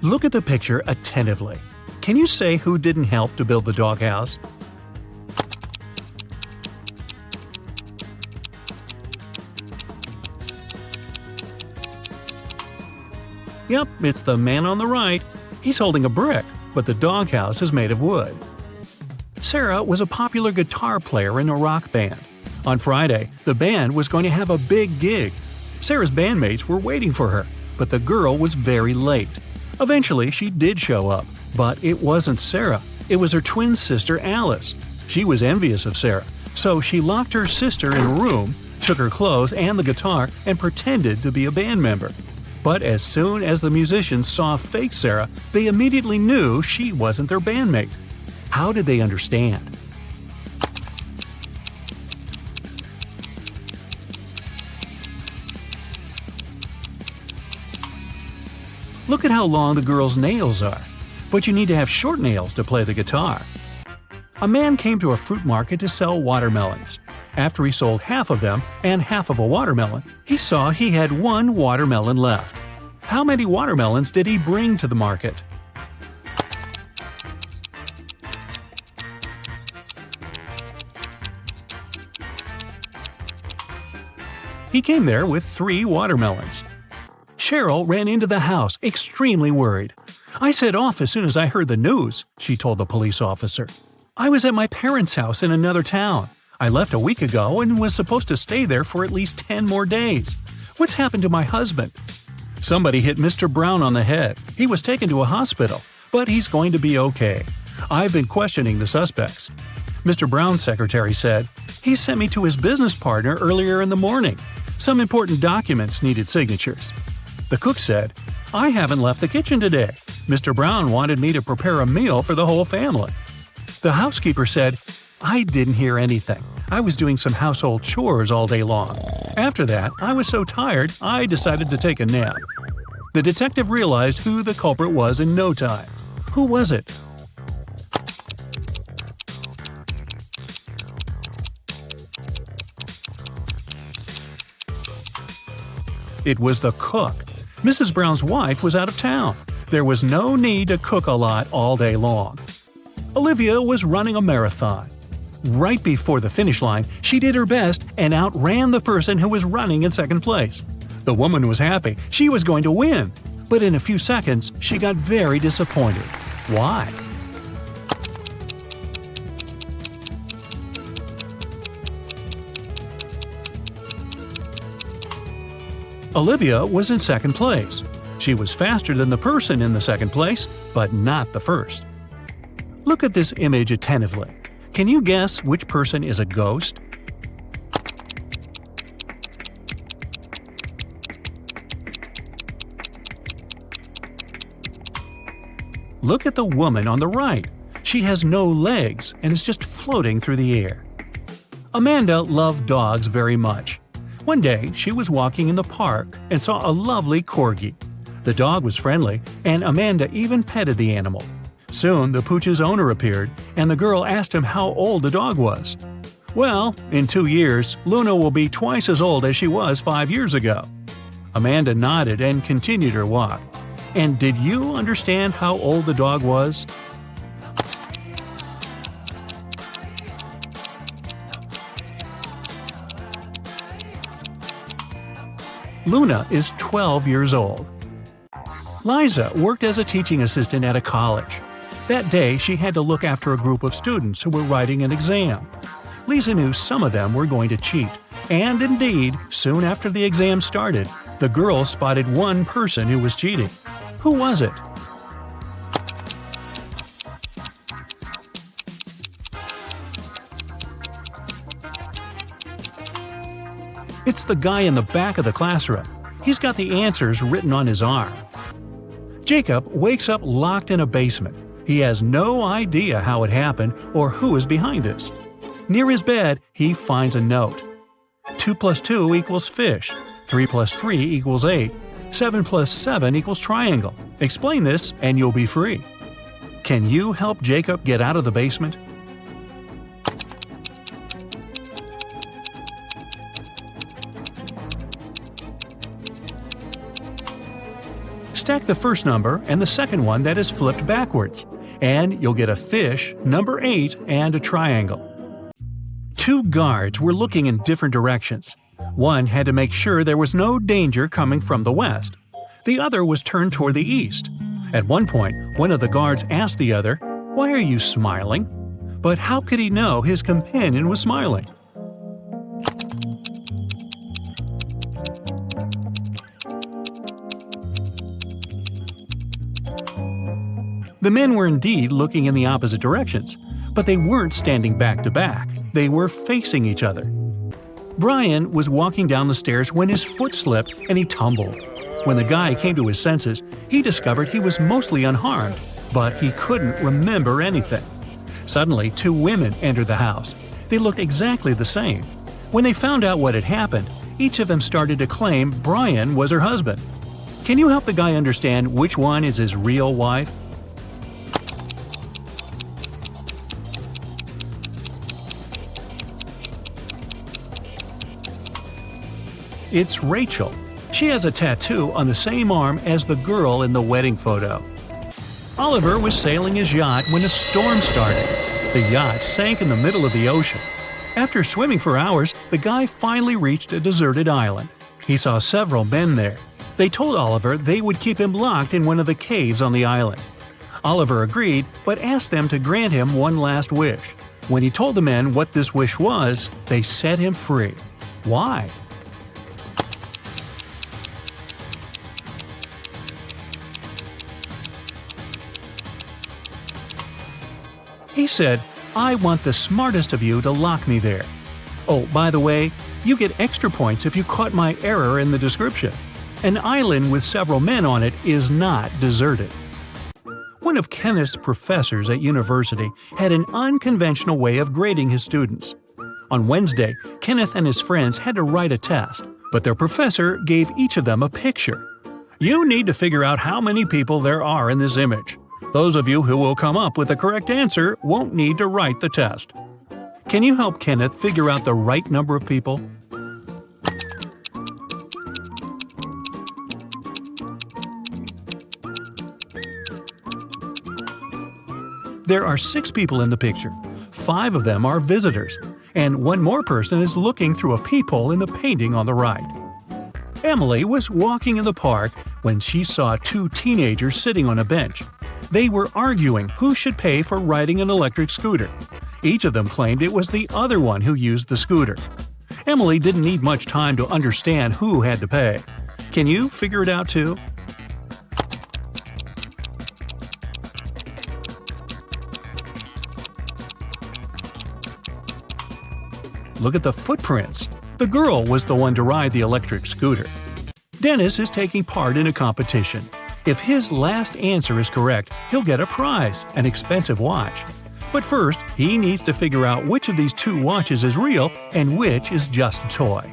Look at the picture attentively. Can you say who didn't help to build the doghouse? Yep, it's the man on the right. He's holding a brick, but the doghouse is made of wood. Sarah was a popular guitar player in a rock band. On Friday, the band was going to have a big gig. Sarah's bandmates were waiting for her, but the girl was very late. Eventually, she did show up, but it wasn't Sarah. It was her twin sister Alice. She was envious of Sarah, so she locked her sister in a room, took her clothes and the guitar, and pretended to be a band member. But as soon as the musicians saw fake Sarah, they immediately knew she wasn't their bandmate. How did they understand? Look at how long the girl's nails are. But you need to have short nails to play the guitar. A man came to a fruit market to sell watermelons. After he sold half of them and half of a watermelon, he saw he had one watermelon left. How many watermelons did he bring to the market? He came there with 3 watermelons. Cheryl ran into the house, extremely worried. "I set off as soon as I heard the news," she told the police officer. "I was at my parents' house in another town. I left a week ago and was supposed to stay there for at least 10 more days. What's happened to my husband?" "Somebody hit Mr. Brown on the head. He was taken to a hospital, but he's going to be okay. I've been questioning the suspects." Mr. Brown's secretary said, "He sent me to his business partner earlier in the morning. Some important documents needed signatures." The cook said, "I haven't left the kitchen today. Mr. Brown wanted me to prepare a meal for the whole family." The housekeeper said, "I didn't hear anything. I was doing some household chores all day long. After that, I was so tired, I decided to take a nap." The detective realized who the culprit was in no time. Who was it? It was the cook. Mrs. Brown's wife was out of town. There was no need to cook a lot all day long. Olivia was running a marathon. Right before the finish line, she did her best and outran the person who was running in second place. The woman was happy. She was going to win. But in a few seconds, she got very disappointed. Why? Olivia was in second place. She was faster than the person in the second place, but not the first. Look at this image attentively. Can you guess which person is a ghost? Look at the woman on the right. She has no legs and is just floating through the air. Amanda loved dogs very much. One day, she was walking in the park and saw a lovely corgi. The dog was friendly, and Amanda even petted the animal. Soon, the pooch's owner appeared, and the girl asked him how old the dog was. "Well, in 2 years, Luna will be twice as old as she was 5 years ago." Amanda nodded and continued her walk. And did you understand how old the dog was? Luna is 12 years old. Liza worked as a teaching assistant at a college. That day, she had to look after a group of students who were writing an exam. Lisa knew some of them were going to cheat, and indeed, soon after the exam started, the girls spotted one person who was cheating. Who was it? It's the guy in the back of the classroom. He's got the answers written on his arm. Jacob wakes up locked in a basement. He has no idea how it happened or who is behind this. Near his bed, he finds a note. 2 + 2 equals fish. 3 + 3 equals 8. 7 + 7 equals triangle. Explain this and you'll be free. Can you help Jacob get out of the basement? Stack the first number and the second one that is flipped backwards, and you'll get a fish, number 8, and a triangle. Two guards were looking in different directions. One had to make sure there was no danger coming from the west. The other was turned toward the east. At one point, one of the guards asked the other, "Why are you smiling?" But how could he know his companion was smiling? The men were indeed looking in the opposite directions, but they weren't standing back to back. They were facing each other. Brian was walking down the stairs when his foot slipped and he tumbled. When the guy came to his senses, he discovered he was mostly unharmed, but he couldn't remember anything. Suddenly, two women entered the house. They looked exactly the same. When they found out what had happened, each of them started to claim Brian was her husband. Can you help the guy understand which one is his real wife? It's Rachel. She has a tattoo on the same arm as the girl in the wedding photo. Oliver was sailing his yacht when a storm started. The yacht sank in the middle of the ocean. After swimming for hours, the guy finally reached a deserted island. He saw several men there. They told Oliver they would keep him locked in one of the caves on the island. Oliver agreed, but asked them to grant him one last wish. When he told the men what this wish was, they set him free. Why? He said, "I want the smartest of you to lock me there. Oh, by the way, you get extra points if you caught my error in the description. An island with several men on it is not deserted." One of Kenneth's professors at university had an unconventional way of grading his students. On Wednesday, Kenneth and his friends had to write a test, but their professor gave each of them a picture. "You need to figure out how many people there are in this image. Those of you who will come up with the correct answer won't need to write the test." Can you help Kenneth figure out the right number of people? There are 6 people in the picture. 5 of them are visitors, and one more person is looking through a peephole in the painting on the right. Emily was walking in the park when she saw 2 teenagers sitting on a bench. They were arguing who should pay for riding an electric scooter. Each of them claimed it was the other one who used the scooter. Emily didn't need much time to understand who had to pay. Can you figure it out too? Look at the footprints. The girl was the one to ride the electric scooter. Dennis is taking part in a competition. If his last answer is correct, he'll get a prize, an expensive watch. But first, he needs to figure out which of these 2 watches is real and which is just a toy.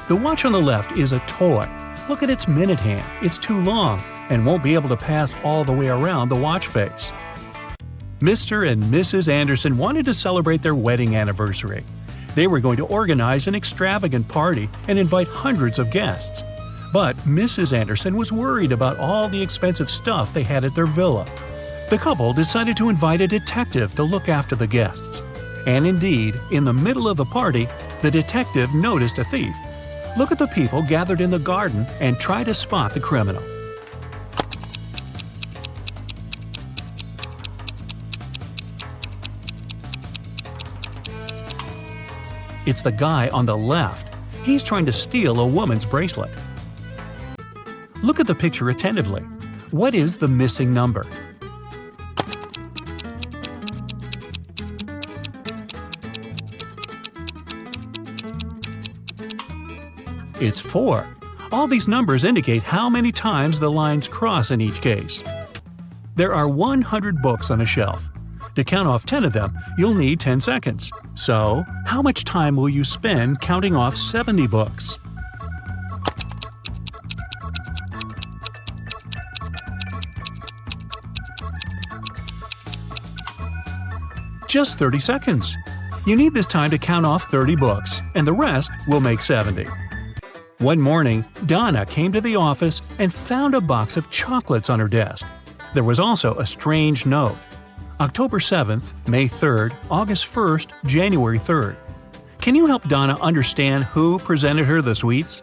The watch on the left is a toy. Look at its minute hand. It's too long and won't be able to pass all the way around the watch face. Mr. and Mrs. Anderson wanted to celebrate their wedding anniversary. They were going to organize an extravagant party and invite hundreds of guests. But Mrs. Anderson was worried about all the expensive stuff they had at their villa. The couple decided to invite a detective to look after the guests. And indeed, in the middle of the party, the detective noticed a thief. Look at the people gathered in the garden and try to spot the criminal. It's the guy on the left. He's trying to steal a woman's bracelet. Look at the picture attentively. What is the missing number? It's 4. All these numbers indicate how many times the lines cross in each case. There are 100 books on a shelf. To count off 10 of them, you'll need 10 seconds. So, how much time will you spend counting off 70 books? Just 30 seconds. You need this time to count off 30 books, and the rest will make 70. One morning, Donna came to the office and found a box of chocolates on her desk. There was also a strange note. October 7th, May 3rd, August 1st, January 3rd. Can you help Donna understand who presented her the sweets?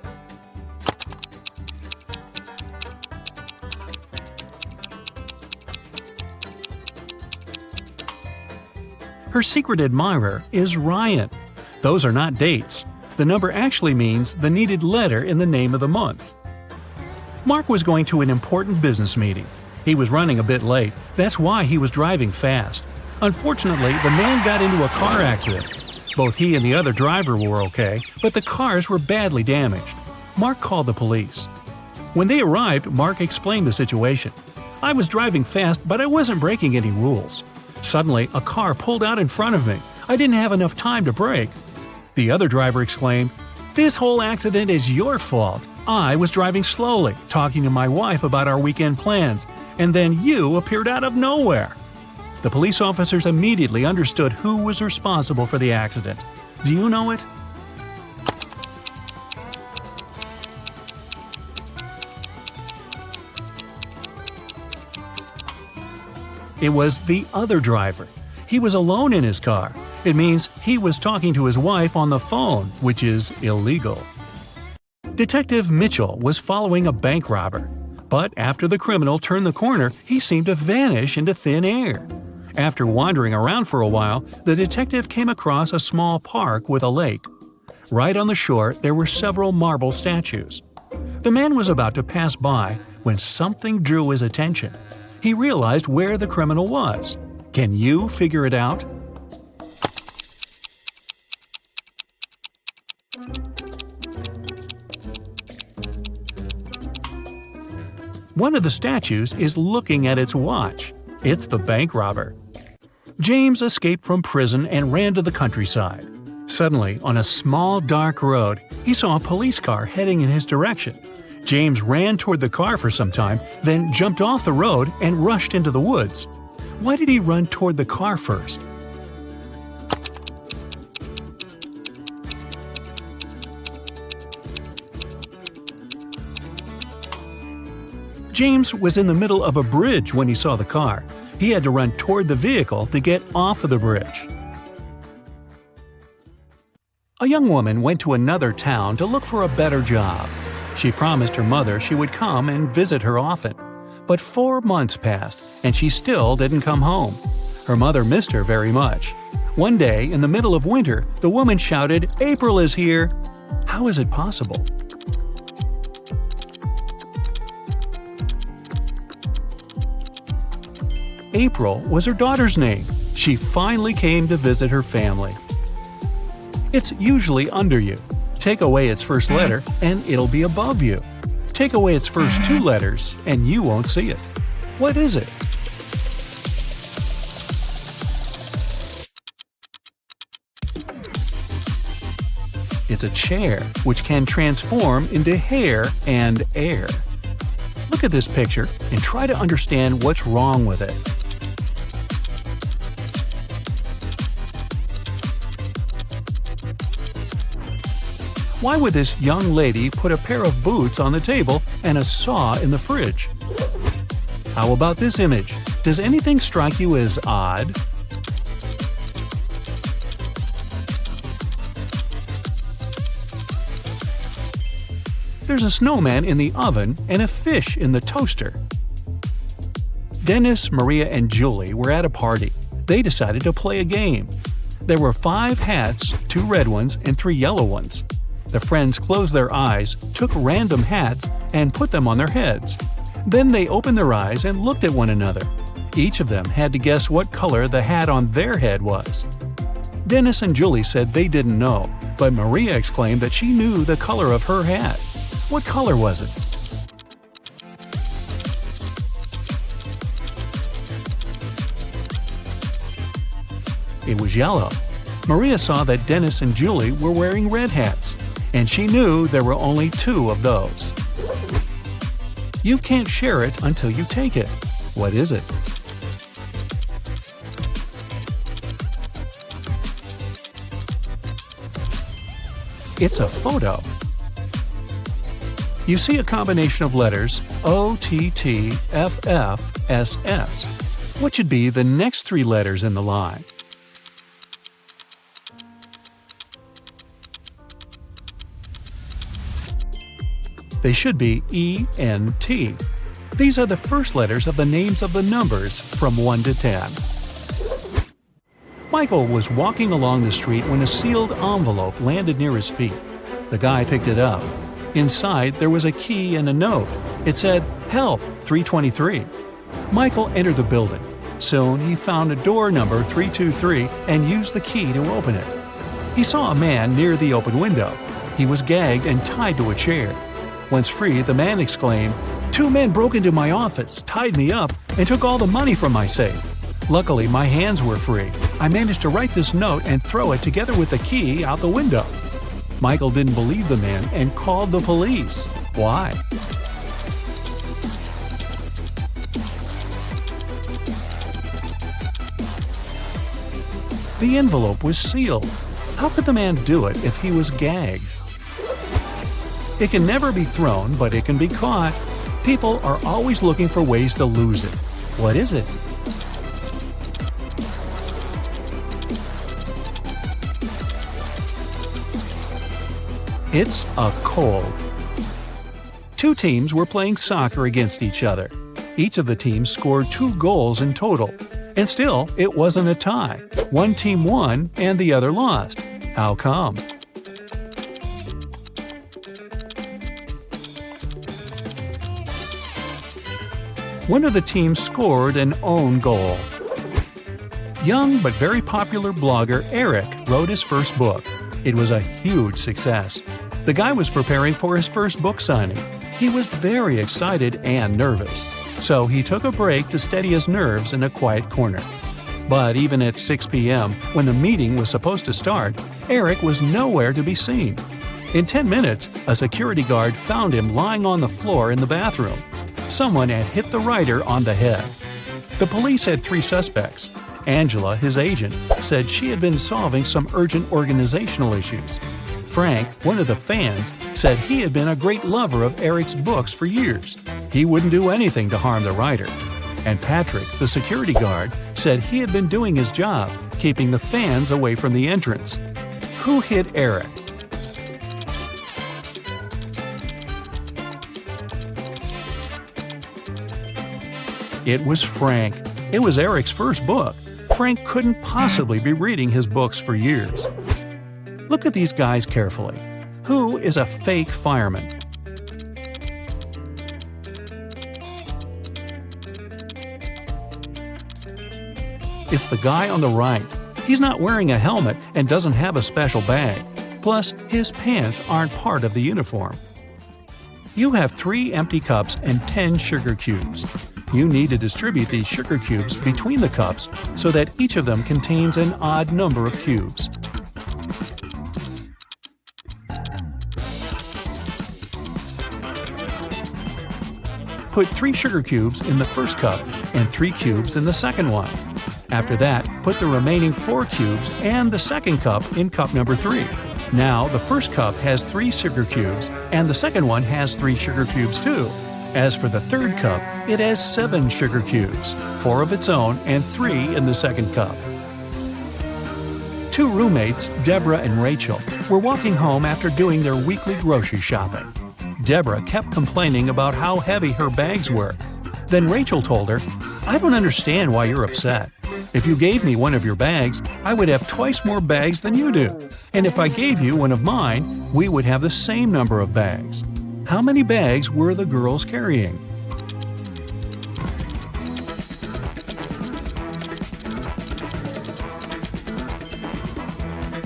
Her secret admirer is Ryan. Those are not dates. The number actually means the needed letter in the name of the month. Mark was going to an important business meeting. He was running a bit late, that's why he was driving fast. Unfortunately, the man got into a car accident. Both he and the other driver were okay, but the cars were badly damaged. Mark called the police. When they arrived, Mark explained the situation. I was driving fast, but I wasn't breaking any rules. Suddenly, a car pulled out in front of me. I didn't have enough time to brake. The other driver exclaimed, "This whole accident is your fault. I was driving slowly, talking to my wife about our weekend plans, and then you appeared out of nowhere." The police officers immediately understood who was responsible for the accident. Do you know it? It was the other driver. He was alone in his car. It means he was talking to his wife on the phone, which is illegal. Detective Mitchell was following a bank robber. But after the criminal turned the corner, he seemed to vanish into thin air. After wandering around for a while, the detective came across a small park with a lake. Right on the shore, there were several marble statues. The man was about to pass by when something drew his attention. He realized where the criminal was. Can you figure it out? One of the statues is looking at its watch. It's the bank robber. James escaped from prison and ran to the countryside. Suddenly, on a small dark road, he saw a police car heading in his direction. James ran toward the car for some time, then jumped off the road and rushed into the woods. Why did he run toward the car first? James was in the middle of a bridge when he saw the car. He had to run toward the vehicle to get off of the bridge. A young woman went to another town to look for a better job. She promised her mother she would come and visit her often. But 4 months passed, and she still didn't come home. Her mother missed her very much. One day, in the middle of winter, the woman shouted, "April is here!" How is it possible? April was her daughter's name. She finally came to visit her family. It's usually under you. Take away its first letter, and it'll be above you. Take away its first 2 letters, and you won't see it. What is it? It's a chair, which can transform into hair and air. Look at this picture and try to understand what's wrong with it. Why would this young lady put a pair of boots on the table and a saw in the fridge? How about this image? Does anything strike you as odd? There's a snowman in the oven and a fish in the toaster. Dennis, Maria, and Julie were at a party. They decided to play a game. There were 5 hats, 2 red ones and 3 yellow ones. The friends closed their eyes, took random hats, and put them on their heads. Then they opened their eyes and looked at one another. Each of them had to guess what color the hat on their head was. Dennis and Julie said they didn't know, but Maria exclaimed that she knew the color of her hat. What color was it? It was yellow. Maria saw that Dennis and Julie were wearing red hats, and she knew there were only 2 of those. You can't share it until you take it. What is it? It's a photo. You see a combination of letters OTTFFSS. What should be the next three letters in the line? They should be ENT. These are the first letters of the names of the numbers from 1 to 10. Michael was walking along the street when a sealed envelope landed near his feet. The guy picked it up. Inside, there was a key and a note. It said, "Help, 323." Michael entered the building. Soon, he found a door number 323 and used the key to open it. He saw a man near the open window. He was gagged and tied to a chair. Once free, the man exclaimed, "Two men broke into my office, tied me up, and took all the money from my safe. Luckily, my hands were free. I managed to write this note and throw it together with the key out the window." Michael didn't believe the man and called the police. Why? The envelope was sealed. How could the man do it if he was gagged? It can never be thrown, but it can be caught. People are always looking for ways to lose it. What is it? It's a cold. Two teams were playing soccer against each other. Each of the teams scored 2 goals in total. And still, it wasn't a tie. One team won and the other lost. How come? One of the teams scored an own goal. Young but very popular blogger Eric wrote his first book. It was a huge success. The guy was preparing for his first book signing. He was very excited and nervous, so he took a break to steady his nerves in a quiet corner. But even at 6 p.m., when the meeting was supposed to start, Eric was nowhere to be seen. In 10 minutes, a security guard found him lying on the floor in the bathroom. Someone had hit the writer on the head. The police had 3 suspects. Angela, his agent, said she had been solving some urgent organizational issues. Frank, one of the fans, said he had been a great lover of Eric's books for years. He wouldn't do anything to harm the writer. And Patrick, the security guard, said he had been doing his job, keeping the fans away from the entrance. Who hit Eric? It was Frank. It was Eric's first book. Frank couldn't possibly be reading his books for years. Look at these guys carefully. Who is a fake fireman? It's the guy on the right. He's not wearing a helmet and doesn't have a special bag. Plus, his pants aren't part of the uniform. You have 3 empty cups and 10 sugar cubes. You need to distribute these sugar cubes between the cups so that each of them contains an odd number of cubes. Put 3 sugar cubes in the first cup and 3 cubes in the second one. After that, put the remaining 4 cubes and the second cup in cup number 3. Now, the first cup has 3 sugar cubes and the second one has 3 sugar cubes too. As for the third cup, it has 7 sugar cubes, 4 of its own and 3 in the second cup. 2 roommates, Deborah and Rachel, were walking home after doing their weekly grocery shopping. Deborah kept complaining about how heavy her bags were. Then Rachel told her, "I don't understand why you're upset. If you gave me one of your bags, I would have twice more bags than you do. And if I gave you one of mine, we would have the same number of bags." How many bags were the girls carrying?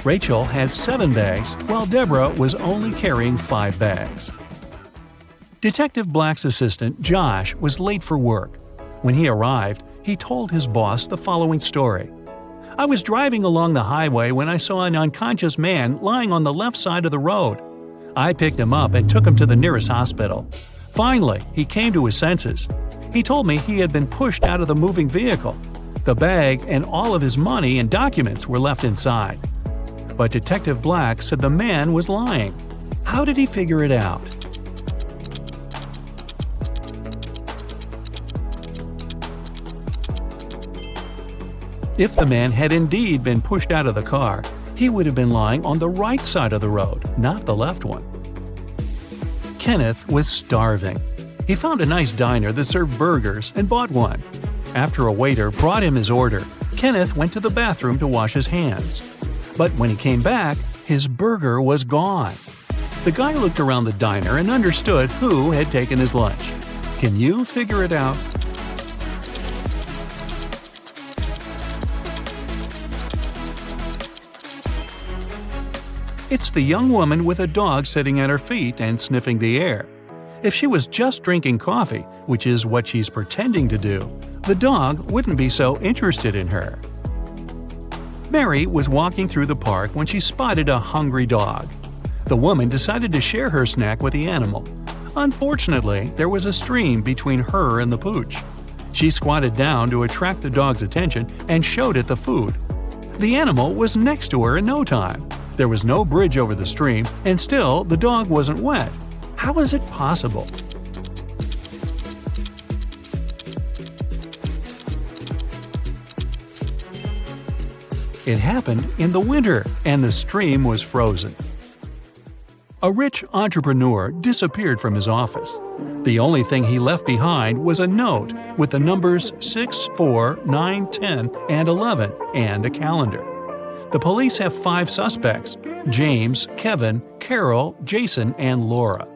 Rachel had 7 bags, while Deborah was only carrying 5 bags. Detective Black's assistant, Josh, was late for work. When he arrived, he told his boss the following story. "I was driving along the highway when I saw an unconscious man lying on the left side of the road. I picked him up and took him to the nearest hospital. Finally, he came to his senses. He told me he had been pushed out of the moving vehicle. The bag and all of his money and documents were left inside. But Detective Black said the man was lying. How did he figure it out? If the man had indeed been pushed out of the car, he would have been lying on the right side of the road, not the left one. Kenneth was starving. He found a nice diner that served burgers and bought one. After a waiter brought him his order, Kenneth went to the bathroom to wash his hands. But when he came back, his burger was gone. The guy looked around the diner and understood who had taken his lunch. Can you figure it out? It's the young woman with a dog sitting at her feet and sniffing the air. If she was just drinking coffee, which is what she's pretending to do, the dog wouldn't be so interested in her. Mary was walking through the park when she spotted a hungry dog. The woman decided to share her snack with the animal. Unfortunately, there was a stream between her and the pooch. She squatted down to attract the dog's attention and showed it the food. The animal was next to her in no time. There was no bridge over the stream, and still the dog wasn't wet. How is it possible? It happened in the winter, and the stream was frozen. A rich entrepreneur disappeared from his office. The only thing he left behind was a note with the numbers 6, 4, 9, 10, and 11, and a calendar. The police have 5 suspects: James, Kevin, Carol, Jason, and Laura.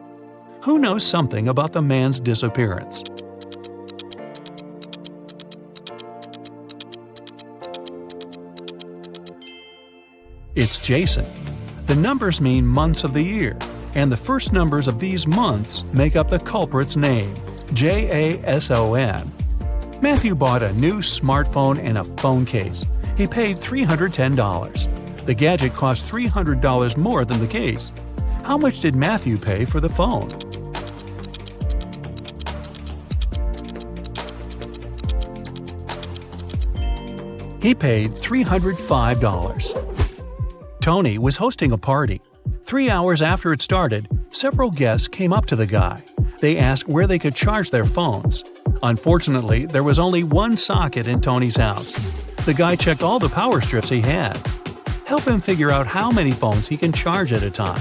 Who knows something about the man's disappearance? It's Jason. The numbers mean months of the year, and the first numbers of these months make up the culprit's name, Jason. Matthew bought a new smartphone and a phone case. He paid $310. The gadget cost $300 more than the case. How much did Matthew pay for the phone? He paid $305. Tony was hosting a party. 3 hours after it started, several guests came up to the guy. They asked where they could charge their phones. Unfortunately, there was only one socket in Tony's house. The guy checked all the power strips he had. Help him figure out how many phones he can charge at a time.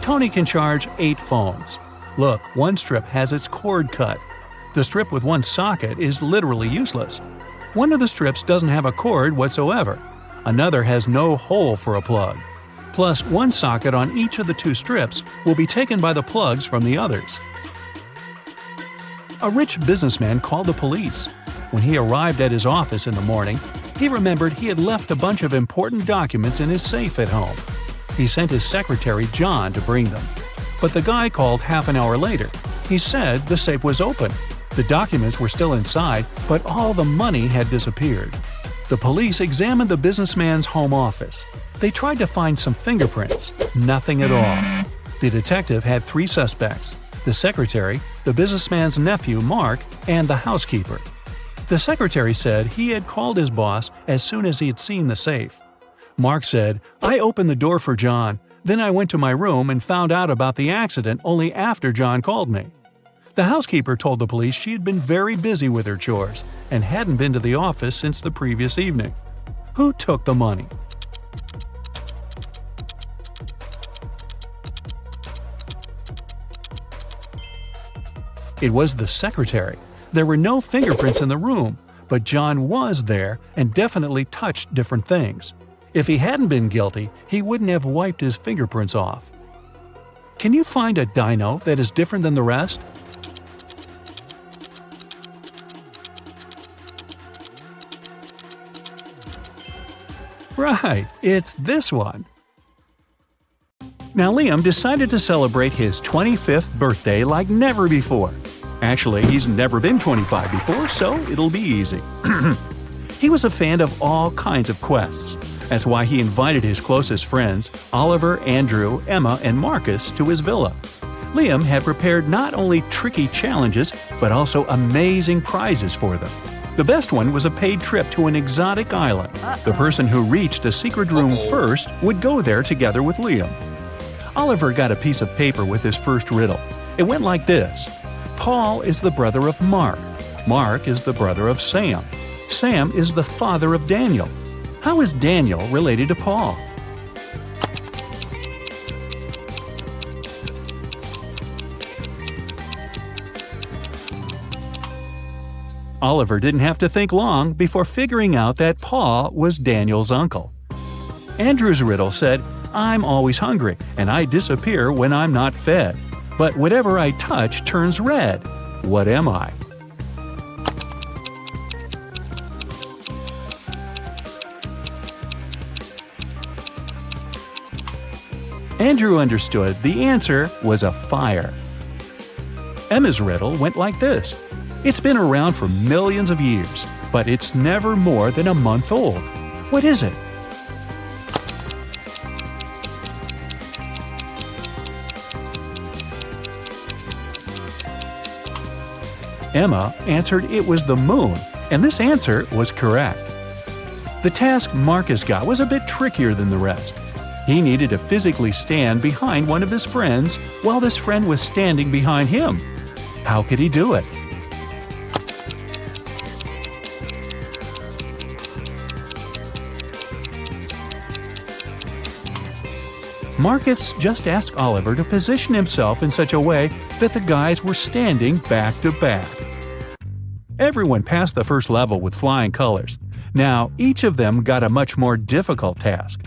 Tony can charge 8 phones. Look, one strip has its cord cut. The strip with one socket is literally useless. One of the strips doesn't have a cord whatsoever. Another has no hole for a plug. Plus, one socket on each of the 2 strips will be taken by the plugs from the others. A rich businessman called the police. When he arrived at his office in the morning, he remembered he had left a bunch of important documents in his safe at home. He sent his secretary, John, to bring them. But the guy called half an hour later. He said the safe was open. The documents were still inside, but all the money had disappeared. The police examined the businessman's home office. They tried to find some fingerprints. Nothing at all. The detective had 3 suspects: the secretary, the businessman's nephew, Mark, and the housekeeper. The secretary said he had called his boss as soon as he had seen the safe. Mark said, "I opened the door for John. Then I went to my room and found out about the accident only after John called me." The housekeeper told the police she had been very busy with her chores and hadn't been to the office since the previous evening. Who took the money? It was the secretary. There were no fingerprints in the room, but John was there and definitely touched different things. If he hadn't been guilty, he wouldn't have wiped his fingerprints off. Can you find a dino that is different than the rest? Right, it's this one. Now Liam decided to celebrate his 25th birthday like never before. Actually, he's never been 25 before, so it'll be easy. He was a fan of all kinds of quests. That's why he invited his closest friends, Oliver, Andrew, Emma, and Marcus, to his villa. Liam had prepared not only tricky challenges, but also amazing prizes for them. The best one was a paid trip to an exotic island. The person who reached the secret room first would go there together with Liam. Oliver got a piece of paper with his first riddle. It went like this. Paul is the brother of Mark. Mark is the brother of Sam. Sam is the father of Daniel. How is Daniel related to Paul? Oliver didn't have to think long before figuring out that Paul was Daniel's uncle. Andrew's riddle said, I'm always hungry, and I disappear when I'm not fed. But whatever I touch turns red. What am I? Andrew understood the answer was a fire. Emma's riddle went like this. It's been around for millions of years, but it's never more than a month old. What is it? Emma answered it was the moon, and this answer was correct. The task Marcus got was a bit trickier than the rest. He needed to physically stand behind one of his friends while this friend was standing behind him. How could he do it? Marcus just asked Oliver to position himself in such a way that the guys were standing back to back. Everyone passed the first level with flying colors. Now, each of them got a much more difficult task.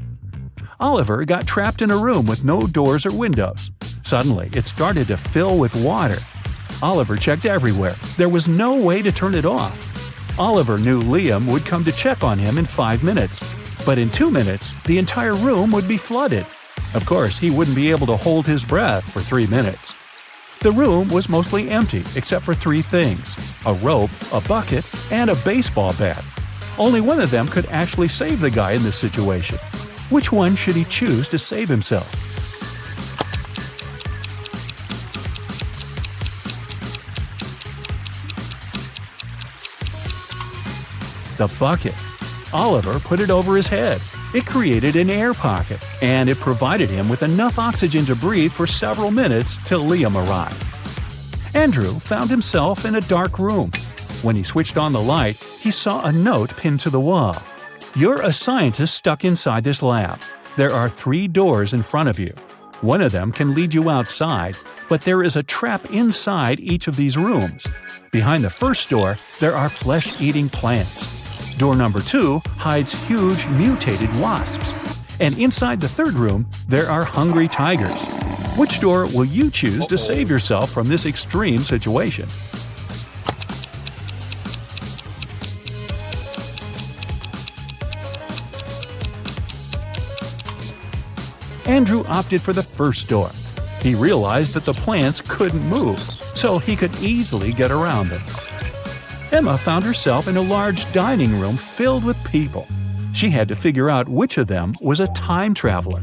Oliver got trapped in a room with no doors or windows. Suddenly, it started to fill with water. Oliver checked everywhere. There was no way to turn it off. Oliver knew Liam would come to check on him in 5 minutes. But in 2 minutes, the entire room would be flooded. Of course, he wouldn't be able to hold his breath for 3 minutes. The room was mostly empty except for 3 things: a rope, a bucket, and a baseball bat. Only one of them could actually save the guy in this situation. Which one should he choose to save himself? The bucket. Oliver put it over his head. It created an air pocket, and it provided him with enough oxygen to breathe for several minutes till Liam arrived. Andrew found himself in a dark room. When he switched on the light, he saw a note pinned to the wall. You're a scientist stuck inside this lab. There are 3 doors in front of you. One of them can lead you outside, but there is a trap inside each of these rooms. Behind the first door, there are flesh-eating plants. Door number 2 hides huge mutated wasps. And inside the third room, there are hungry tigers. Which door will you choose to save yourself from this extreme situation? Andrew opted for the first door. He realized that the plants couldn't move, so he could easily get around them. Emma found herself in a large dining room filled with people. She had to figure out which of them was a time traveler.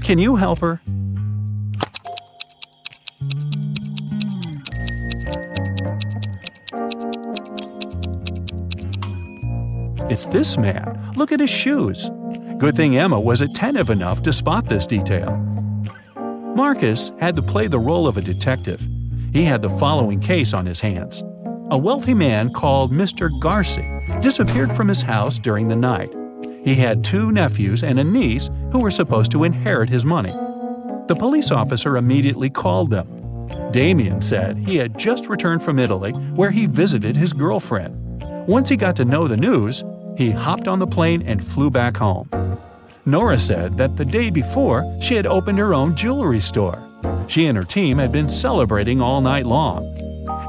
Can you help her? It's this man. Look at his shoes. Good thing Emma was attentive enough to spot this detail. Marcus had to play the role of a detective. He had the following case on his hands. A wealthy man called Mr. Garci disappeared from his house during the night. He had 2 nephews and a niece who were supposed to inherit his money. The police officer immediately called them. Damien said he had just returned from Italy, where he visited his girlfriend. Once he got to know the news, he hopped on the plane and flew back home. Nora said that the day before, she had opened her own jewelry store. She and her team had been celebrating all night long.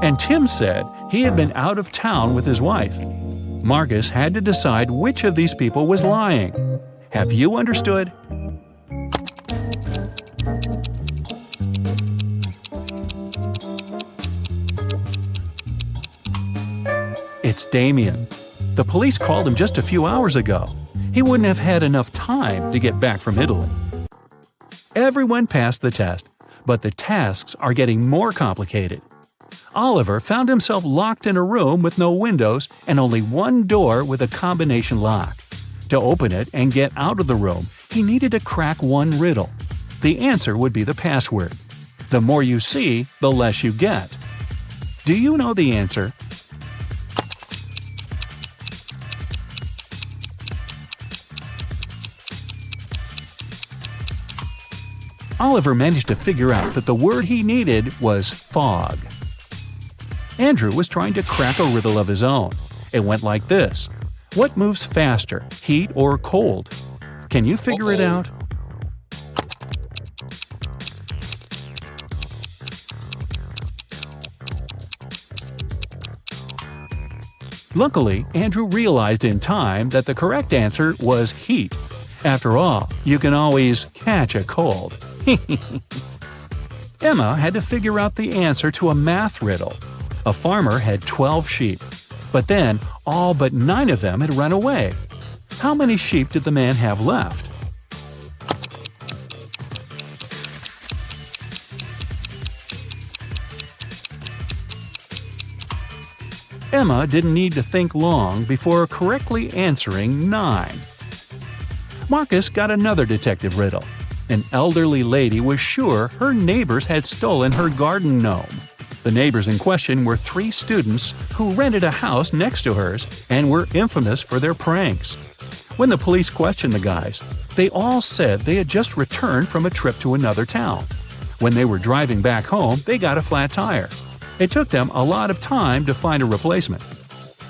And Tim said he had been out of town with his wife. Marcus had to decide which of these people was lying. Have you understood? It's Damien. The police called him just a few hours ago. He wouldn't have had enough time to get back from Italy. Everyone passed the test, but the tasks are getting more complicated. Oliver found himself locked in a room with no windows and only one door with a combination lock. To open it and get out of the room, he needed to crack one riddle. The answer would be the password. The more you see, the less you get. Do you know the answer? Oliver managed to figure out that the word he needed was fog. Andrew was trying to crack a riddle of his own. It went like this. What moves faster, heat or cold? Can you figure it out? Luckily, Andrew realized in time that the correct answer was heat. After all, you can always catch a cold. Emma had to figure out the answer to a math riddle. A farmer had 12 sheep, but then all but 9 of them had run away. How many sheep did the man have left? Emma didn't need to think long before correctly answering 9. Marcus got another detective riddle. An elderly lady was sure her neighbors had stolen her garden gnome. The neighbors in question were 3 students who rented a house next to hers and were infamous for their pranks. When the police questioned the guys, they all said they had just returned from a trip to another town. When they were driving back home, they got a flat tire. It took them a lot of time to find a replacement.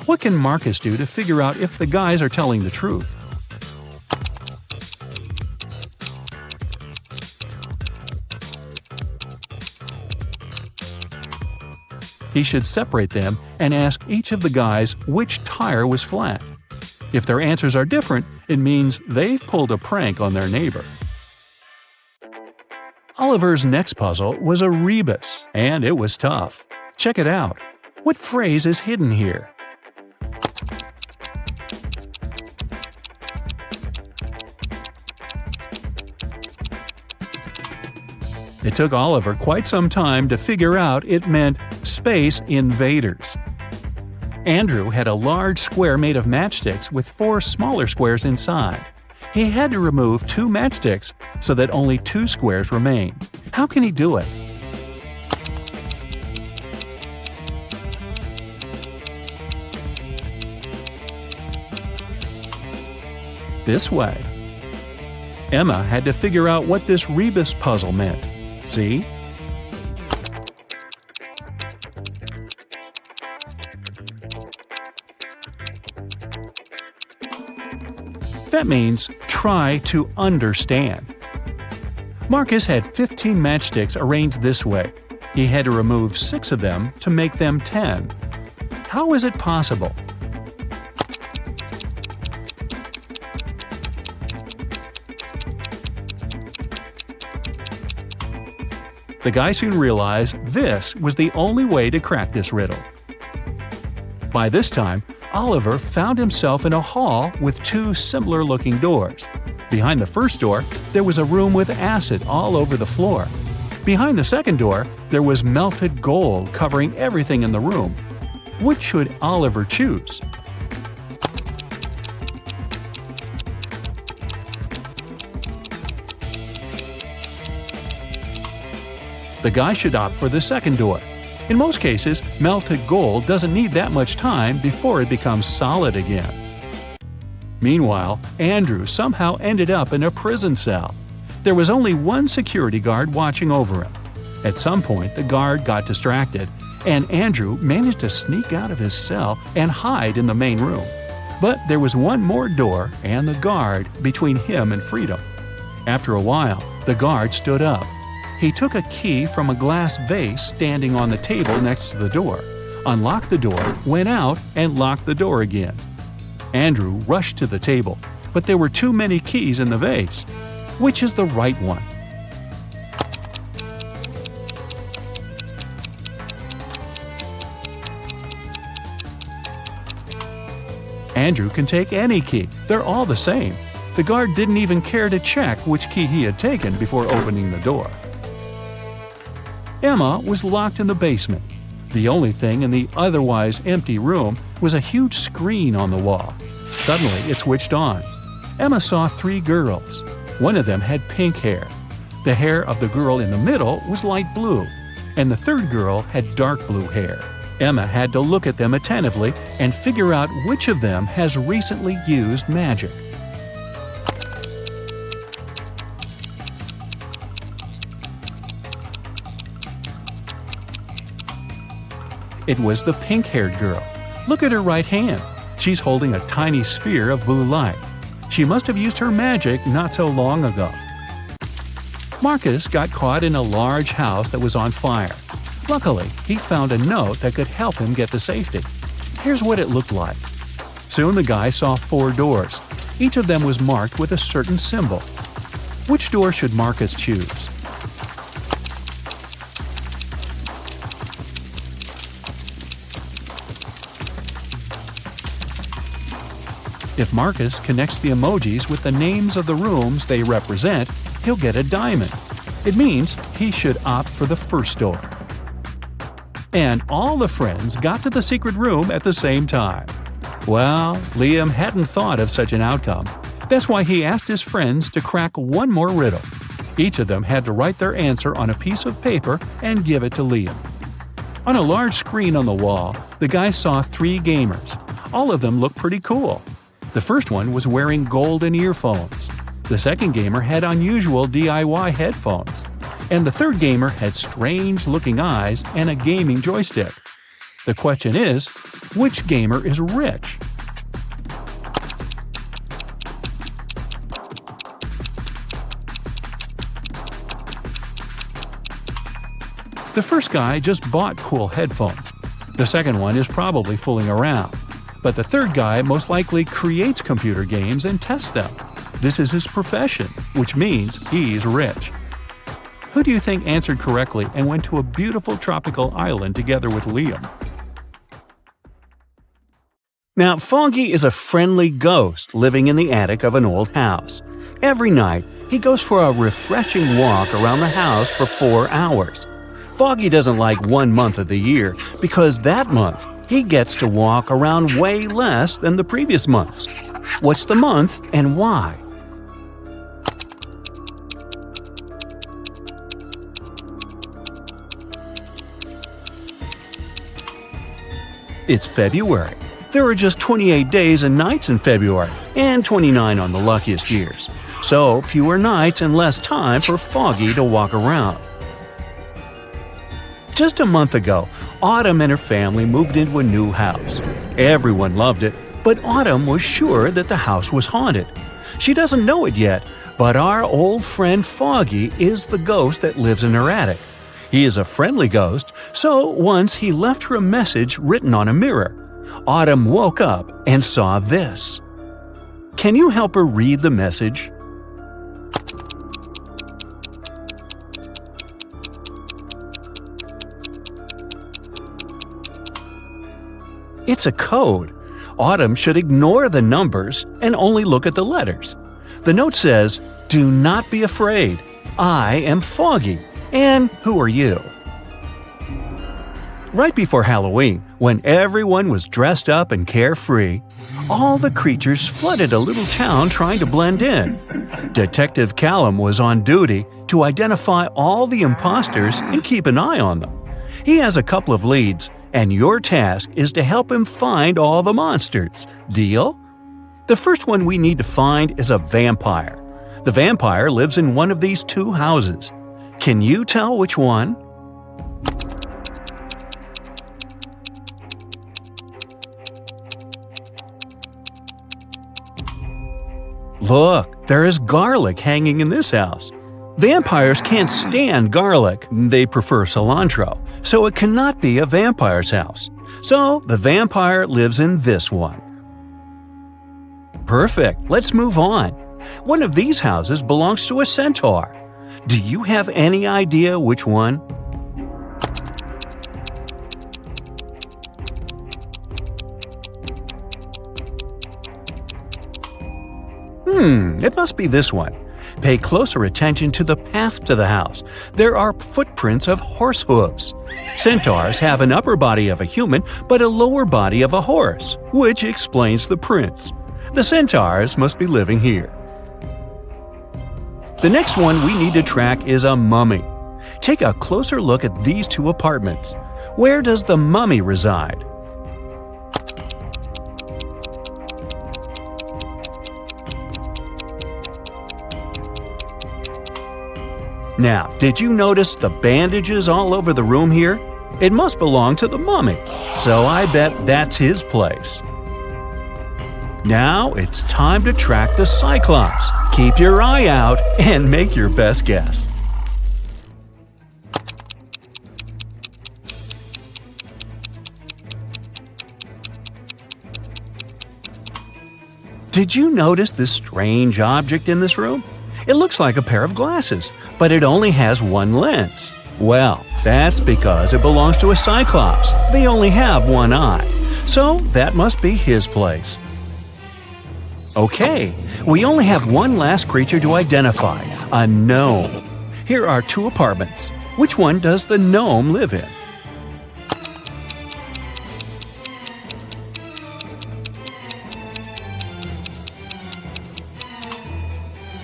What can Marcus do to figure out if the guys are telling the truth? He should separate them and ask each of the guys which tire was flat. If their answers are different, it means they've pulled a prank on their neighbor. Oliver's next puzzle was a Reebus, and it was tough. Check it out. What phrase is hidden here? It took Oliver quite some time to figure out it meant Space Invaders. Andrew had a large square made of matchsticks with 4 smaller squares inside. He had to remove 2 matchsticks so that only 2 squares remained. How can he do it? This way. Emma had to figure out what this Rebus puzzle meant. See? That means try to understand. Marcus had 15 matchsticks arranged this way. He had to remove 6 of them to make them 10. How is it possible? The guy soon realized this was the only way to crack this riddle. By this time, Oliver found himself in a hall with 2 similar-looking doors. Behind the first door, there was a room with acid all over the floor. Behind the second door, there was melted gold covering everything in the room. Which should Oliver choose? The guy should opt for the second door. In most cases, melted gold doesn't need that much time before it becomes solid again. Meanwhile, Andrew somehow ended up in a prison cell. There was only one security guard watching over him. At some point, the guard got distracted, and Andrew managed to sneak out of his cell and hide in the main room. But there was one more door and the guard between him and freedom. After a while, the guard stood up. He took a key from a glass vase standing on the table next to the door, unlocked the door, went out, and locked the door again. Andrew rushed to the table, but there were too many keys in the vase. Which is the right one? Andrew can take any key. They're all the same. The guard didn't even care to check which key he had taken before opening the door. Emma was locked in the basement. The only thing in the otherwise empty room was a huge screen on the wall. Suddenly, it switched on. Emma saw 3 girls. One of them had pink hair. The hair of the girl in the middle was light blue, and the third girl had dark blue hair. Emma had to look at them attentively and figure out which of them has recently used magic. It was the pink-haired girl. Look at her right hand. She's holding a tiny sphere of blue light. She must have used her magic not so long ago. Marcus got caught in a large house that was on fire. Luckily, he found a note that could help him get to safety. Here's what it looked like. Soon the guy saw 4 doors. Each of them was marked with a certain symbol. Which door should Marcus choose? If Marcus connects the emojis with the names of the rooms they represent, he'll get a diamond. It means he should opt for the first door. And all the friends got to the secret room at the same time. Well, Liam hadn't thought of such an outcome. That's why he asked his friends to crack one more riddle. Each of them had to write their answer on a piece of paper and give it to Liam. On a large screen on the wall, the guy saw 3 gamers. All of them looked pretty cool. The first one was wearing golden earphones. The second gamer had unusual DIY headphones. And the third gamer had strange-looking eyes and a gaming joystick. The question is, which gamer is rich? The first guy just bought cool headphones. The second one is probably fooling around. But the third guy most likely creates computer games and tests them. This is his profession, which means he's rich. Who do you think answered correctly and went to a beautiful tropical island together with Liam? Now, Foggy is a friendly ghost living in the attic of an old house. Every night, he goes for a refreshing walk around the house for 4 hours. Foggy doesn't like 1 month of the year because that month he gets to walk around way less than the previous months. What's the month and why? It's February. There are just 28 days and nights in February, and 29 on the luckiest years. So, fewer nights and less time for Foggy to walk around. Just a month ago, Autumn and her family moved into a new house. Everyone loved it, but Autumn was sure that the house was haunted. She doesn't know it yet, but our old friend Foggy is the ghost that lives in her attic. He is a friendly ghost, so once he left her a message written on a mirror. Autumn woke up and saw this. Can you help her read the message? It's a code. Autumn should ignore the numbers and only look at the letters. The note says, "Do not be afraid. I am Foggy. And who are you?" Right before Halloween, when everyone was dressed up and carefree, all the creatures flooded a little town trying to blend in. Detective Callum was on duty to identify all the imposters and keep an eye on them. He has a couple of leads, and your task is to help him find all the monsters. Deal? The first one we need to find is a vampire. The vampire lives in one of these 2 houses. Can you tell which one? Look, there is garlic hanging in this house. Vampires can't stand garlic, they prefer cilantro, so it cannot be a vampire's house. So the vampire lives in this one. Perfect, let's move on. One of these houses belongs to a centaur. Do you have any idea which one? It must be this one. Pay closer attention to the path to the house. There are footprints of horse hooves. Centaurs have an upper body of a human but a lower body of a horse, which explains the prints. The centaurs must be living here. The next one we need to track is a mummy. Take a closer look at these two apartments. Where does the mummy reside? Now, did you notice the bandages all over the room here? It must belong to the mummy, so I bet that's his place. Now it's time to track the Cyclops. Keep your eye out and make your best guess. Did you notice this strange object in this room? It looks like a pair of glasses, but it only has one lens. Well, that's because it belongs to a Cyclops. They only have one eye, so that must be his place. Okay, we only have one last creature to identify, a gnome. Here are two apartments. Which one does the gnome live in?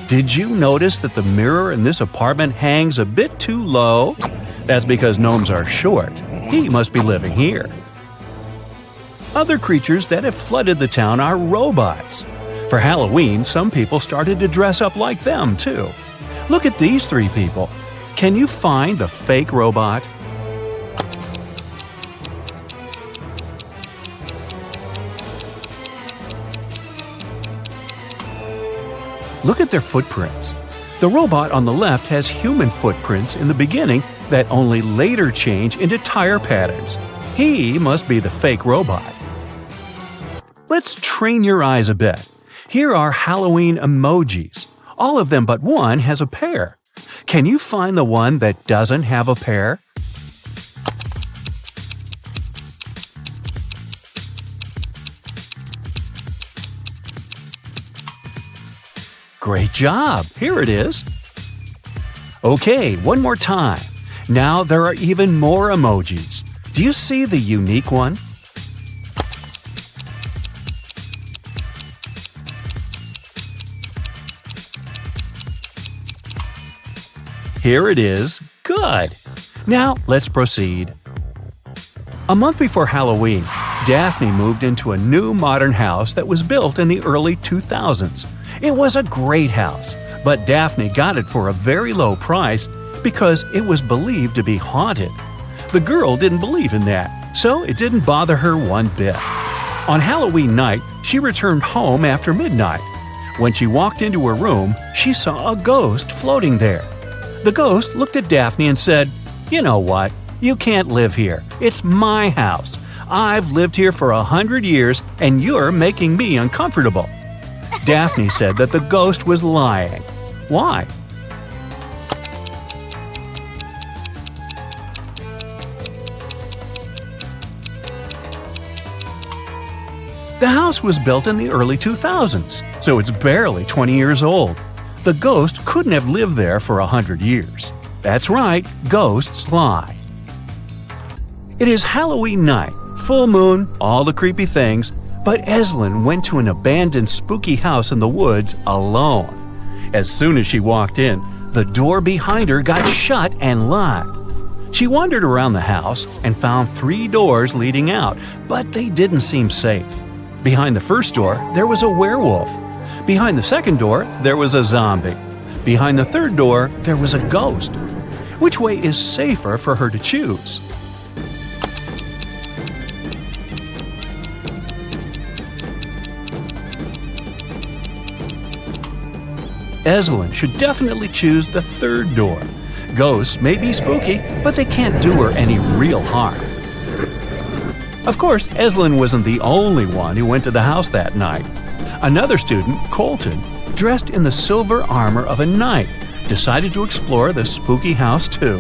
Did you notice that the mirror in this apartment hangs a bit too low? That's because gnomes are short. He must be living here. Other creatures that have flooded the town are robots. For Halloween, some people started to dress up like them, too. Look at these three people. Can you find the fake robot? Look at their footprints. The robot on the left has human footprints in the beginning that only later change into tire patterns. He must be the fake robot. Let's train your eyes a bit. Here are Halloween emojis. All of them but one has a pair. Can you find the one that doesn't have a pair? Great job! Here it is. Okay, one more time. Now there are even more emojis. Do you see the unique one? Here it is. Good! Now let's proceed. A month before Halloween, Daphne moved into a new modern house that was built in the early 2000s. It was a great house, but Daphne got it for a very low price because it was believed to be haunted. The girl didn't believe in that, so it didn't bother her one bit. On Halloween night, she returned home after midnight. When she walked into her room, she saw a ghost floating there. The ghost looked at Daphne and said, "You know what? You can't live here. It's my house. I've lived here for 100 years, and you're making me uncomfortable." Daphne said that the ghost was lying. Why? The house was built in the early 2000s, so it's barely 20 years old. The ghost couldn't have lived there for 100 years. That's right, ghosts lie. It is Halloween night, full moon, all the creepy things, but Eslyn went to an abandoned spooky house in the woods alone. As soon as she walked in, the door behind her got shut and locked. She wandered around the house and found 3 doors leading out, but they didn't seem safe. Behind the first door, there was a werewolf. Behind the second door, there was a zombie. Behind the third door, there was a ghost. Which way is safer for her to choose? Eslyn should definitely choose the third door. Ghosts may be spooky, but they can't do her any real harm. Of course, Eslyn wasn't the only one who went to the house that night. Another student, Colton, dressed in the silver armor of a knight, decided to explore the spooky house too.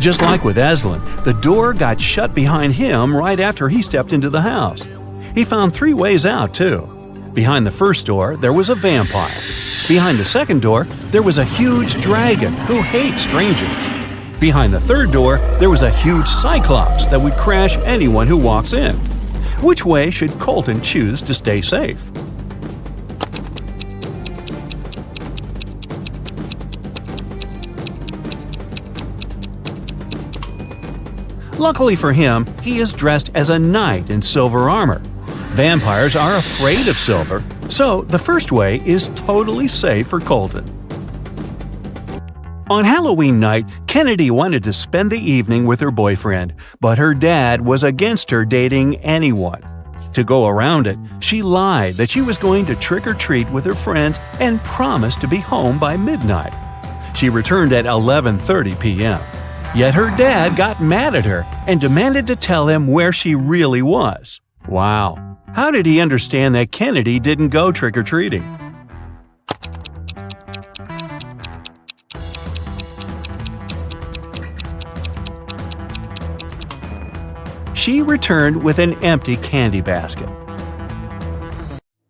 Just like with Eslyn, the door got shut behind him right after he stepped into the house. He found 3 ways out too. Behind the first door, there was a vampire. Behind the second door, there was a huge dragon who hates strangers. Behind the third door, there was a huge Cyclops that would crash anyone who walks in. Which way should Colton choose to stay safe? Luckily for him, he is dressed as a knight in silver armor. Vampires are afraid of silver, so the first way is totally safe for Colton. On Halloween night, Kennedy wanted to spend the evening with her boyfriend, but her dad was against her dating anyone. To go around it, she lied that she was going to trick-or-treat with her friends and promised to be home by midnight. She returned at 11:30 p.m. Yet her dad got mad at her and demanded to tell him where she really was. Wow! How did he understand that Kennedy didn't go trick-or-treating? She returned with an empty candy basket.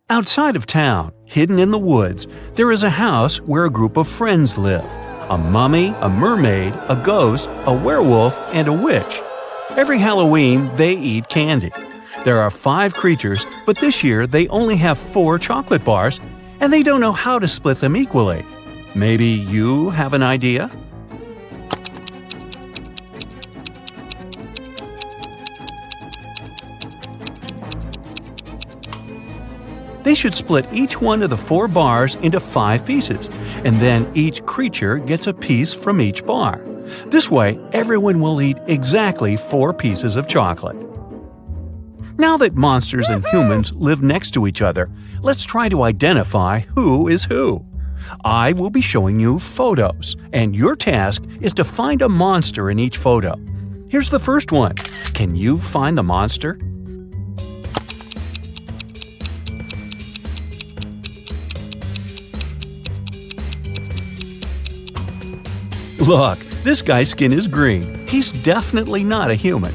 Outside of town, hidden in the woods, there is a house where a group of friends live. A mummy, a mermaid, a ghost, a werewolf, and a witch. Every Halloween, they eat candy. There are 5 creatures, but this year they only have 4 chocolate bars, and they don't know how to split them equally. Maybe you have an idea? They should split each one of the 4 bars into 5 pieces, and then each creature gets a piece from each bar. This way, everyone will eat exactly 4 pieces of chocolate. Now that monsters and humans live next to each other, let's try to identify who is who. I will be showing you photos, and your task is to find a monster in each photo. Here's the first one. Can you find the monster? Look, this guy's skin is green. He's definitely not a human.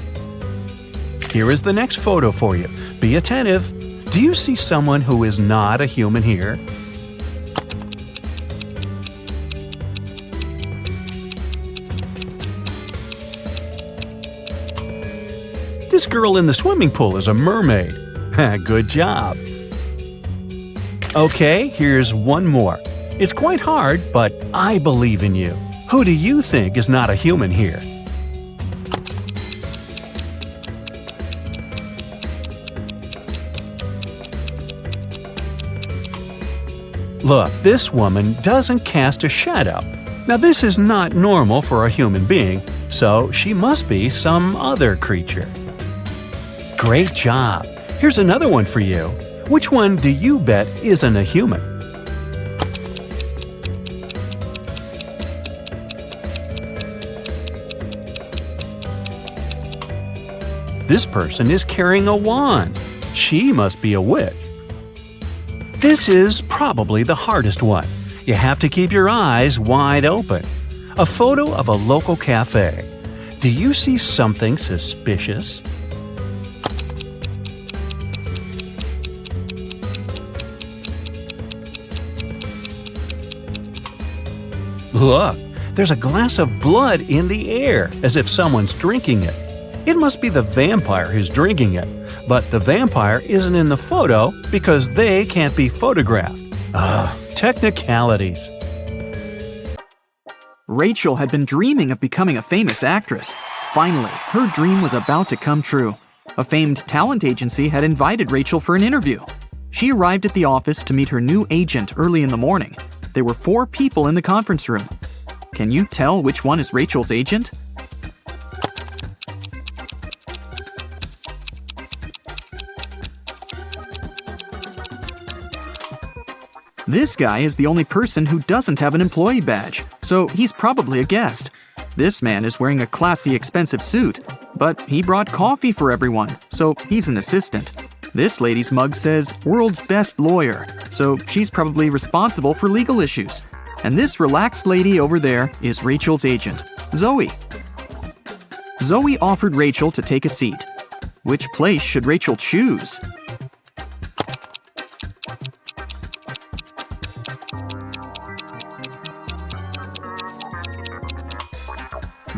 Here is the next photo for you. Be attentive. Do you see someone who is not a human here? This girl in the swimming pool is a mermaid. Good job. Okay, here's one more. It's quite hard, but I believe in you. Who do you think is not a human here? Look, this woman doesn't cast a shadow. Now this is not normal for a human being, so she must be some other creature. Great job! Here's another one for you. Which one do you bet isn't a human? This person is carrying a wand. She must be a witch. This is probably the hardest one. You have to keep your eyes wide open. A photo of a local cafe. Do you see something suspicious? Look, there's a glass of blood in the air, as if someone's drinking it. It must be the vampire who's drinking it, but the vampire isn't in the photo because they can't be photographed. Technicalities. Rachel had been dreaming of becoming a famous actress. Finally, her dream was about to come true. A famed talent agency had invited Rachel for an interview. She arrived at the office to meet her new agent early in the morning. There were 4 people in the conference room. Can you tell which one is Rachel's agent? This guy is the only person who doesn't have an employee badge, so he's probably a guest. This man is wearing a classy, expensive suit, but he brought coffee for everyone, so he's an assistant. This lady's mug says, "World's Best Lawyer," so she's probably responsible for legal issues. And this relaxed lady over there is Rachel's agent, Zoe. Zoe offered Rachel to take a seat. Which place should Rachel choose?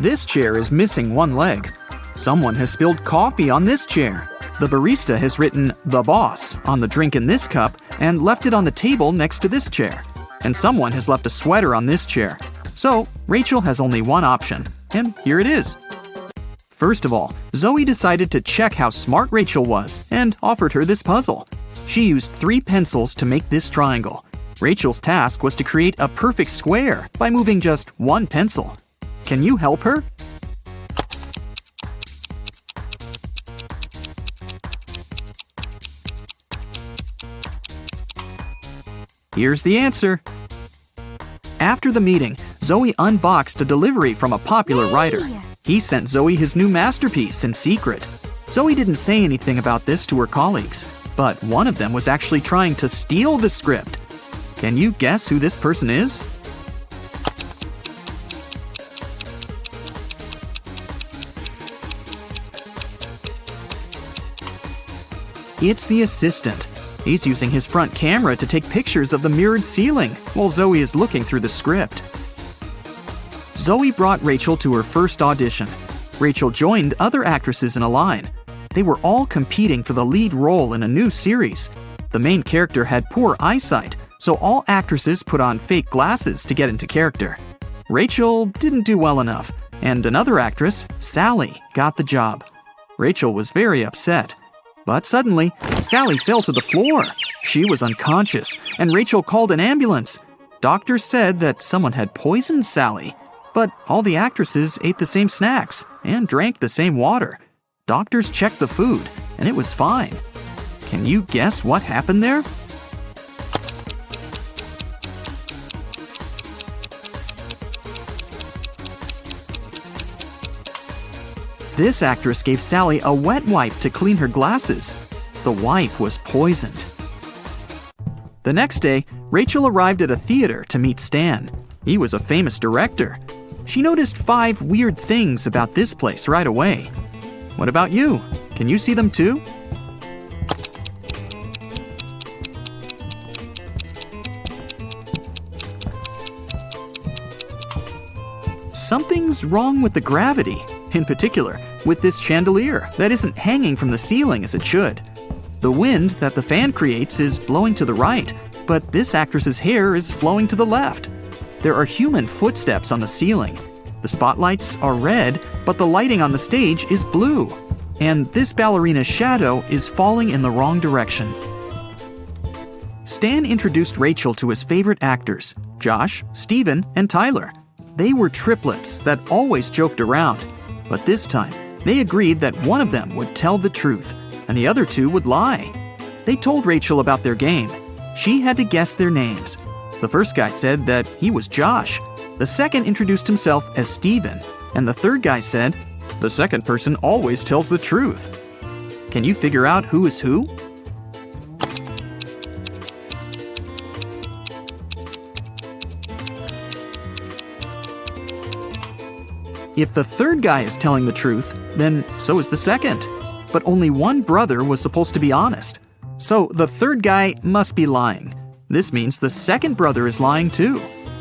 This chair is missing one leg. Someone has spilled coffee on this chair. The barista has written "The Boss" on the drink in this cup and left it on the table next to this chair. And someone has left a sweater on this chair. So, Rachel has only one option, and here it is. First of all, Zoe decided to check how smart Rachel was and offered her this puzzle. She used 3 pencils to make this triangle. Rachel's task was to create a perfect square by moving just 1 pencil. Can you help her? Here's the answer. After the meeting, Zoe unboxed a delivery from a popular writer. He sent Zoe his new masterpiece in secret. Zoe didn't say anything about this to her colleagues, but one of them was actually trying to steal the script. Can you guess who this person is? It's the assistant. He's using his front camera to take pictures of the mirrored ceiling while Zoe is looking through the script. Zoe brought Rachel to her first audition. Rachel joined other actresses in a line. They were all competing for the lead role in a new series. The main character had poor eyesight, so all actresses put on fake glasses to get into character. Rachel didn't do well enough, and another actress, Sally, got the job. Rachel was very upset. But suddenly, Sally fell to the floor. She was unconscious, and Rachel called an ambulance. Doctors said that someone had poisoned Sally. But all the actresses ate the same snacks and drank the same water. Doctors checked the food, and it was fine. Can you guess what happened there? This actress gave Sally a wet wipe to clean her glasses. The wipe was poisoned. The next day, Rachel arrived at a theater to meet Stan. He was a famous director. She noticed 5 weird things about this place right away. What about you? Can you see them too? Something's wrong with the gravity. In particular, with this chandelier that isn't hanging from the ceiling as it should. The wind that the fan creates is blowing to the right, but this actress's hair is flowing to the left. There are human footsteps on the ceiling. The spotlights are red, but the lighting on the stage is blue. And this ballerina's shadow is falling in the wrong direction. Stan introduced Rachel to his favorite actors, Josh, Steven, and Tyler. They were triplets that always joked around. But this time, they agreed that one of them would tell the truth, and the other 2 would lie. They told Rachel about their game. She had to guess their names. The first guy said that he was Josh. The second introduced himself as Steven, and the third guy said, "The second person always tells the truth." Can you figure out who is who? If the third guy is telling the truth, then so is the second. But only one brother was supposed to be honest. So the third guy must be lying. This means the second brother is lying too.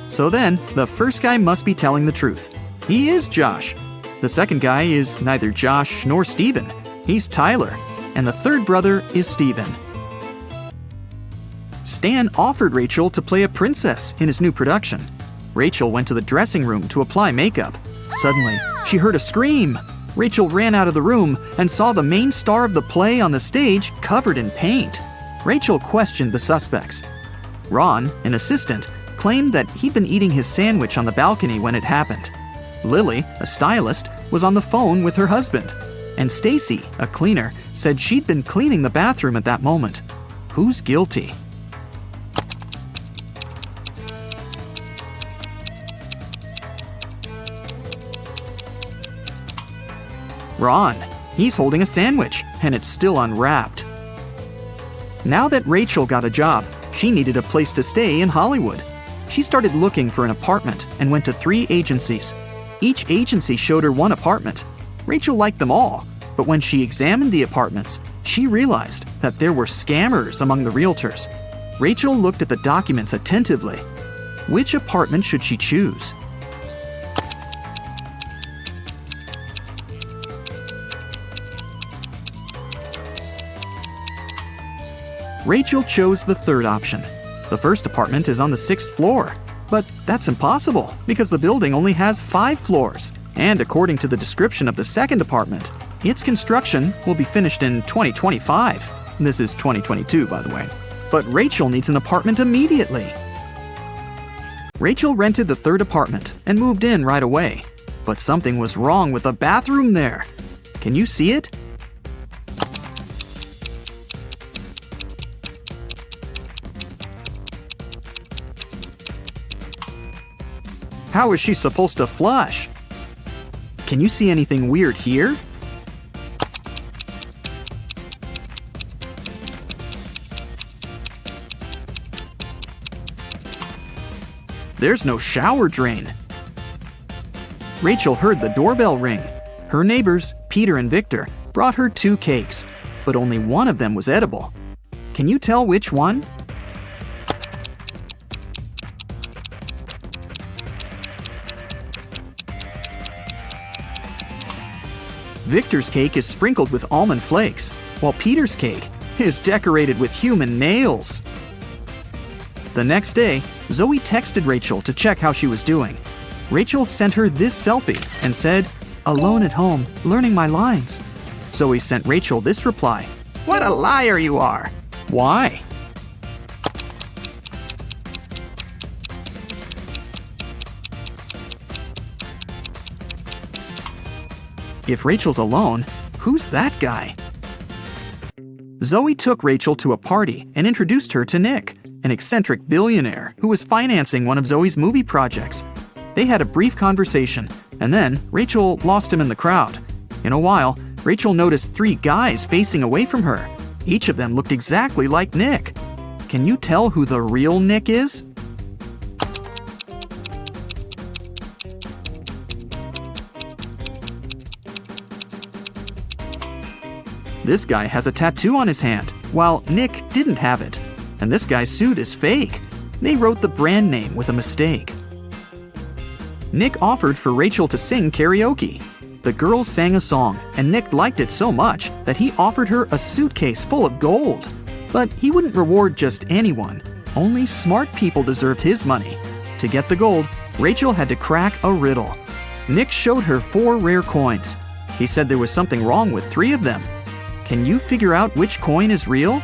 So then, the first guy must be telling the truth. He is Josh. The second guy is neither Josh nor Steven. He's Tyler. And the third brother is Steven. Stan offered Rachel to play a princess in his new production. Rachel went to the dressing room to apply makeup. Suddenly, she heard a scream. Rachel ran out of the room and saw the main star of the play on the stage covered in paint. Rachel questioned the suspects. Ron, an assistant, claimed that he'd been eating his sandwich on the balcony when it happened. Lily, a stylist, was on the phone with her husband. And Stacy, a cleaner, said she'd been cleaning the bathroom at that moment. Who's guilty? Ron. He's holding a sandwich, and it's still unwrapped. Now that Rachel got a job, she needed a place to stay in Hollywood. She started looking for an apartment and went to 3 agencies. Each agency showed her one apartment. Rachel liked them all, but when she examined the apartments, she realized that there were scammers among the realtors. Rachel looked at the documents attentively. Which apartment should she choose? Rachel chose the third option. The first apartment is on the 6th floor. But that's impossible because the building only has 5 floors. And according to the description of the second apartment, its construction will be finished in 2025. This is 2022, by the way. But Rachel needs an apartment immediately. Rachel rented the third apartment and moved in right away. But something was wrong with the bathroom there. Can you see it? How is she supposed to flush? Can you see anything weird here? There's no shower drain. Rachel heard the doorbell ring. Her neighbors, Peter and Victor, brought her 2 cakes, but only one of them was edible. Can you tell which one? Victor's cake is sprinkled with almond flakes, while Peter's cake is decorated with human nails. The next day, Zoe texted Rachel to check how she was doing. Rachel sent her this selfie and said, "Alone at home, learning my lines." Zoe sent Rachel this reply, "What a liar you are." Why? If Rachel's alone, who's that guy? Zoe took Rachel to a party and introduced her to Nick, an eccentric billionaire who was financing one of Zoe's movie projects. They had a brief conversation, and then Rachel lost him in the crowd. In a while, Rachel noticed 3 guys facing away from her. Each of them looked exactly like Nick. Can you tell who the real Nick is? This guy has a tattoo on his hand, while Nick didn't have it. And this guy's suit is fake. They wrote the brand name with a mistake. Nick offered for Rachel to sing karaoke. The girl sang a song, and Nick liked it so much that he offered her a suitcase full of gold. But he wouldn't reward just anyone. Only smart people deserved his money. To get the gold, Rachel had to crack a riddle. Nick showed her 4 rare coins. He said there was something wrong with 3 of them. Can you figure out which coin is real?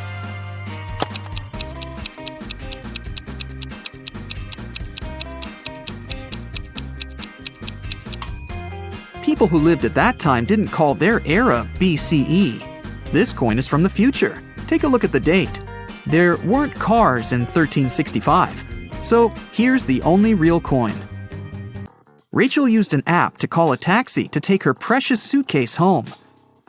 People who lived at that time didn't call their era BCE. This coin is from the future. Take a look at the date. There weren't cars in 1365. So here's the only real coin. Rachel used an app to call a taxi to take her precious suitcase home.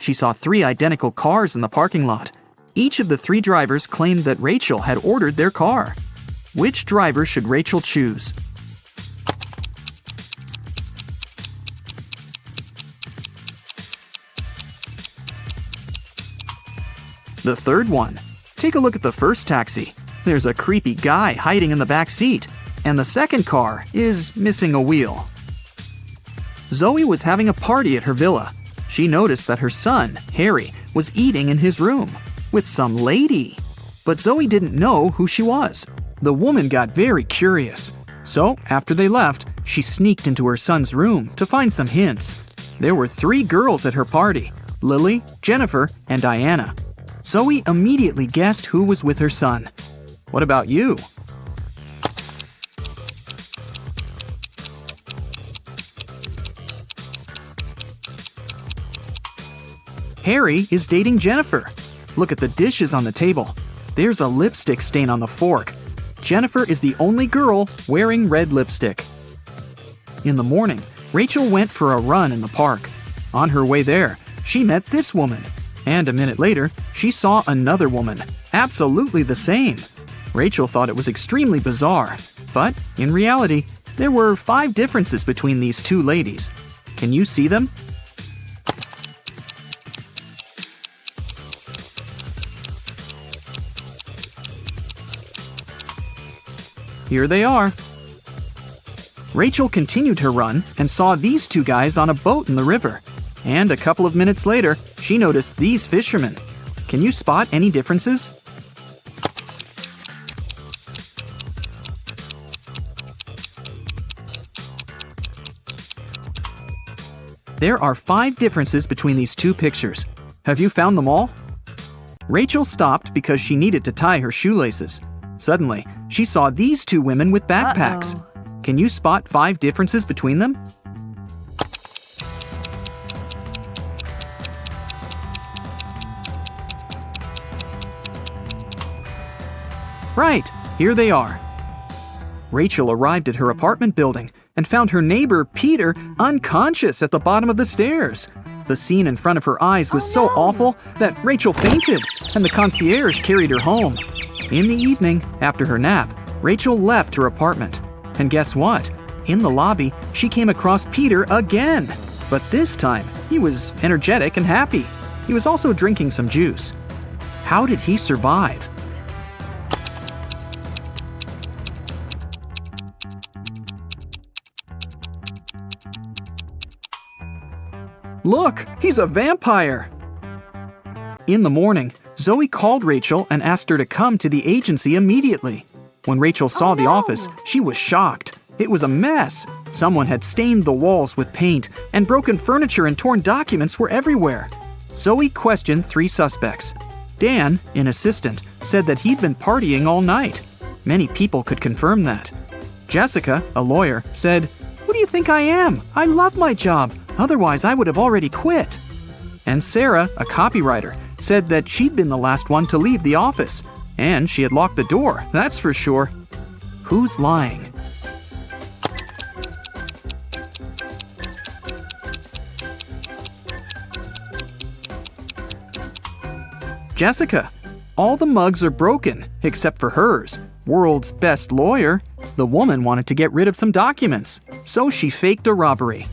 She saw 3 identical cars in the parking lot. Each of the 3 drivers claimed that Rachel had ordered their car. Which driver should Rachel choose? The third one. Take a look at the first taxi. There's a creepy guy hiding in the back seat, and the second car is missing a wheel. Zoe was having a party at her villa. She noticed that her son, Harry, was eating in his room with some lady. But Zoe didn't know who she was. The woman got very curious. So, after they left, she sneaked into her son's room to find some hints. There were 3 girls at her party, Lily, Jennifer, and Diana. Zoe immediately guessed who was with her son. What about you? Harry is dating Jennifer. Look at the dishes on the table. There's a lipstick stain on the fork. Jennifer is the only girl wearing red lipstick. In the morning, Rachel went for a run in the park. On her way there, she met this woman. And a minute later, she saw another woman, absolutely the same. Rachel thought it was extremely bizarre. But, in reality, there were 5 differences between these 2 ladies. Can you see them? Here they are. Rachel continued her run and saw these 2 guys on a boat in the river. And a couple of minutes later, she noticed these fishermen. Can you spot any differences? There are 5 differences between these 2 pictures. Have you found them all? Rachel stopped because she needed to tie her shoelaces. Suddenly, she saw these 2 women with backpacks. Can you spot 5 differences between them? Right, here they are. Rachel arrived at her apartment building and found her neighbor, Peter, unconscious at the bottom of the stairs. The scene in front of her eyes was so awful that Rachel fainted, and the concierge carried her home. In the evening, after her nap, Rachel left her apartment. And guess what? In the lobby, she came across Peter again. But this time, he was energetic and happy. He was also drinking some juice. How did he survive? Look, he's a vampire! In the morning, Zoe called Rachel and asked her to come to the agency immediately. When Rachel saw the office, she was shocked. It was a mess. Someone had stained the walls with paint, and broken furniture and torn documents were everywhere. Zoe questioned 3 suspects. Dan, an assistant, said that he'd been partying all night. Many people could confirm that. Jessica, a lawyer, said, "Who do you think I am? I love my job. Otherwise, I would have already quit." And Sarah, a copywriter, said that she'd been the last one to leave the office. And she had locked the door, that's for sure. Who's lying? Jessica. All the mugs are broken, except for hers. World's best lawyer. The woman wanted to get rid of some documents, so she faked a robbery.